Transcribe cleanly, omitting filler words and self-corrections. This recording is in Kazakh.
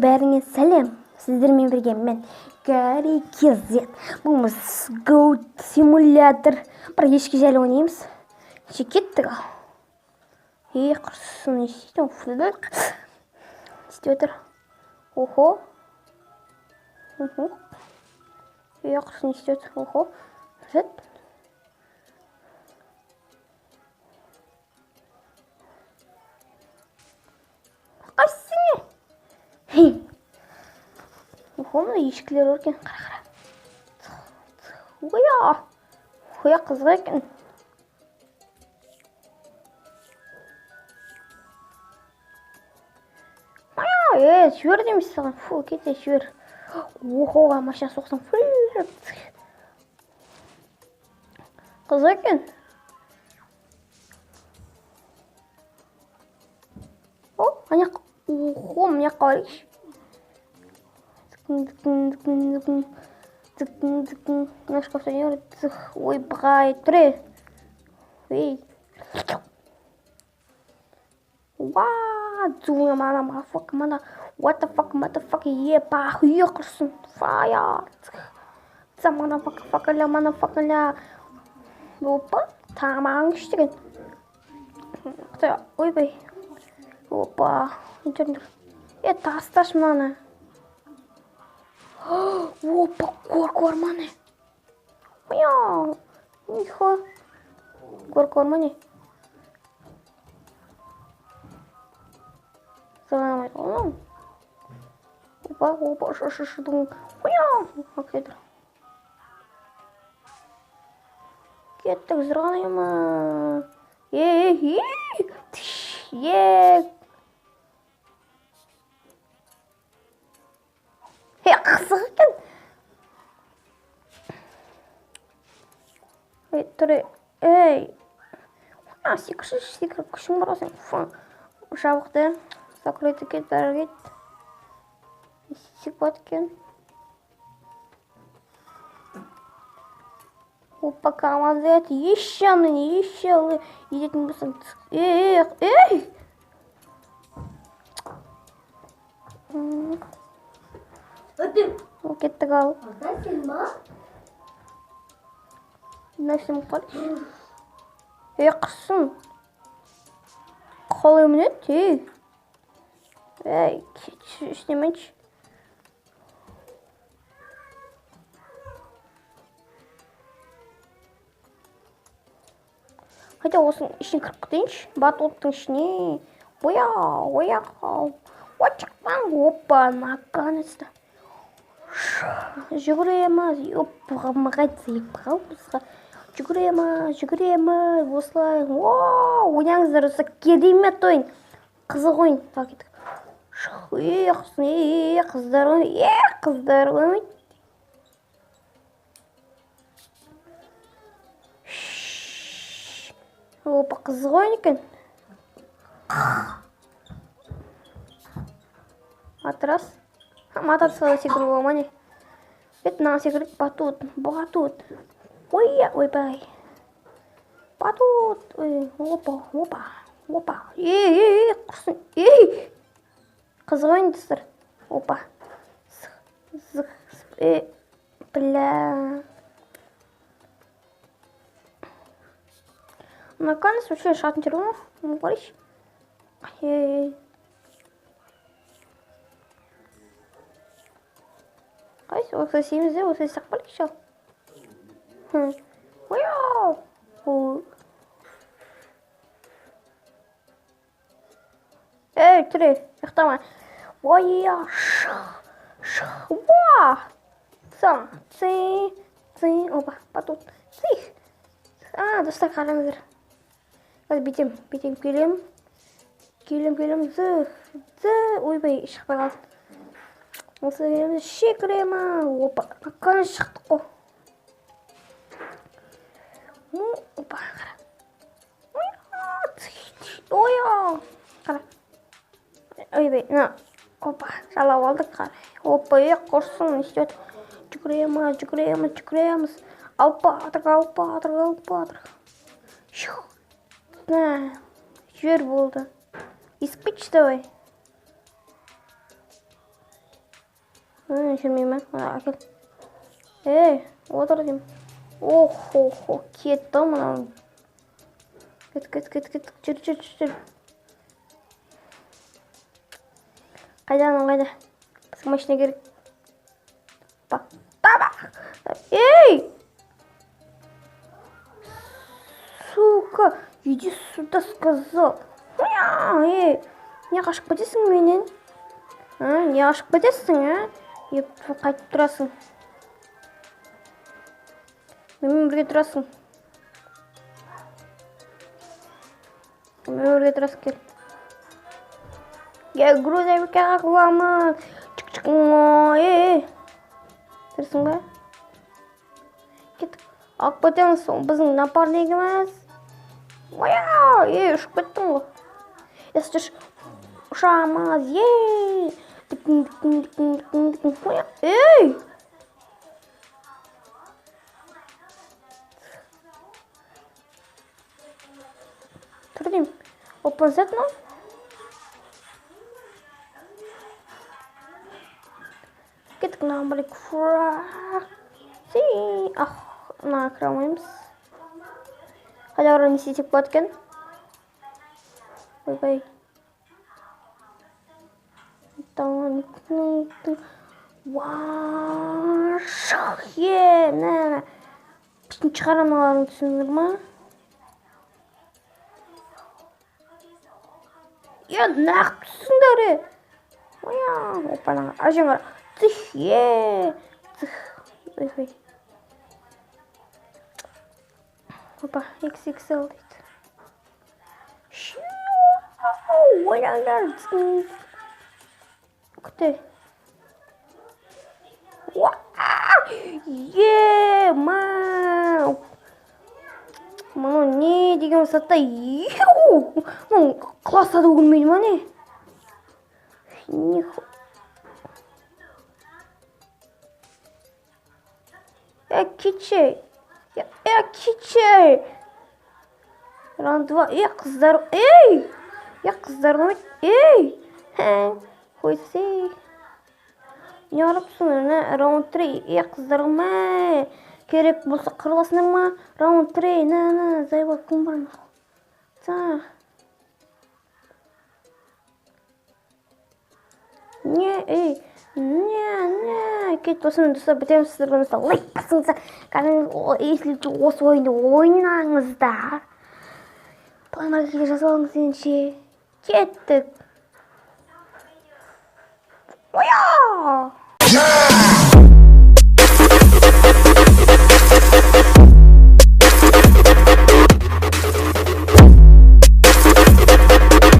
бәріңе сәлем. Сіздермен бірге мен Гарри Кезет. Бұл Goat симулятор. Бір ешкі жайлы ойнаймыз. Кеттік ал. Құрсын естейтін. Істеп отыр. Охо. Құрсын естеп отыр. Охо. Жет. Охо, ешкілер өркен. Қара. Оя қызға екен. Жөр демейсіз саған. Фу, кете жөр. Охоға машина соқсан. Қызға екен. Охо, міне қарайш. На шкафта не говорит. Ой, брай, три. Эй. Зуя мана, мафак, мана. What the fuck, епа, хуйқырсын. Фая. Замана, факаля, мана, факаля. Опа, тамаң іштеген. Ойбай. Опа, интернет. Тасташ мана. Опа, кор мане. Ихо. Кор мане. Саламай олам. Опа, шашышыдың. Кеттік. Кеттік, зырғанайма. Қызық екен. Түрі. Секір күшің барасың. Жабықты. Закройты кет, бәрі кет. Сек бат екен. Опа, камазет. Еще едетін бұсын. Кеттік ал. Нәрсем қарыш. Қырсын. Қалай мінет? Іштеменші. Хотя осының ішін кіріп кетейінші. Батуттың ішіне. Оя. Очықпан. Опа, наконец-то. Жүгіреміз. Мағайцы епқал бұзға. Жүгіреміз. Осылай. Ойнаңыздар осы керемет ойын. Қызық ойын. Қыздар ойын. Опа, қызық ойын екен. Атрас. Мататысқа да секіру болмане. Мына секірік батут. Ойбай. Батут. Опа. Құрсын. Қызық ойын дыстыр. Опа. Бля. Наконец, вообще шатын терминов. Говоришь? Қайсы, осы семізде, осы сақпал кешал. Түрі, ұқтама. Опа, батут. Достар қараңыздар. Бетем, келем. Ойбай, шықпай қалды. Осы келеміз шекірема. Опа, қаны шықтық қо. Опа, қара. Қара. Ойбай, опа, жалап алдық қара. Опа, құрсын, істет. Жүгіреміз. Алпа, атыр. Жер болды. Испечь давай. Жүрмеймін. Әкел. Отыр деймін. Охо, кетті мынау. Кет. Жүр. Қайда? Бізге машина керек. Таба! Эй! Сука, иди сюда, сказал. Не қашып кетесің менен? Не қашып кетесің, қайтып тұрасың. Менімен бірге тұрасың. Кел. Грузовикке қағыламын. Тұрсың ба? Кеттік. Алып кетеміз, біздің напарнигіміз. Ұшып кеттің ғой. Естіш, ұшамыз, Тұр деймін. Open set мә? Кеттік мынаған бір мына кіре алмаймыз. Қайда қарай не істесек болады екен? Ойбай. Біздің шығарамаларын түсіндір ма? Нақ түсіндірі. Опана, ажыңғар. Ойбай. Опа, XXL дейді. Ойлаңдар. Күтті. Мұны не деген сатта? Мұны классады өгілмейді ма не? Кичей. Раунд 2. Қыздар. Қыздар қойды. Қойсы. Не арапсың? Раунд 3. Қыздар қоймай. Керек болса қырыласыңдар ма? Раунд 3. Зайба кім бар ма? Кет осымен достар, бітеміз сіздерге лайк басыңыздар. Если осы ойынды ойнаңыздар. Планға жазалыңыз енше. Кеттік.